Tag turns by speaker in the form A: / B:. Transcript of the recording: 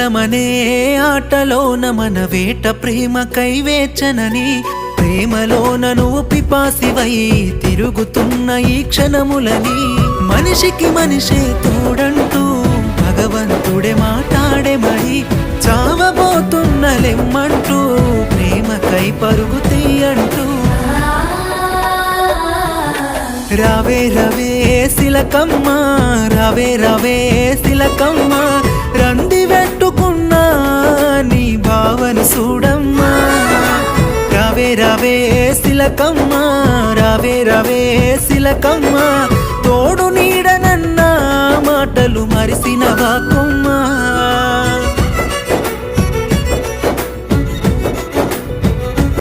A: కాలమనే ఆటలోన మన వేట ప్రేమ కైవేచనని ప్రేమలోన నువ్వు పిపాసివై తిరుగుతున్న ఈ క్షణములని మనిషికి మనిషే తోడంటూ భగవంతుడే మాట్లాడే మరి చావబోతున్నలెమ్మంటూ ప్రేమకై పరుగు తీయంటూ రావే రవే శిలకమ్మ రావే రవే శిలకమ్మ రంది పెట్టుకున్నా నీ భావన చూడమ్మా రావే రవే శిలకమ్మ రావే రవే శిలకమ్మ తోడు నీడనన్నా మాటలు మరిసిన వాకుమ్మా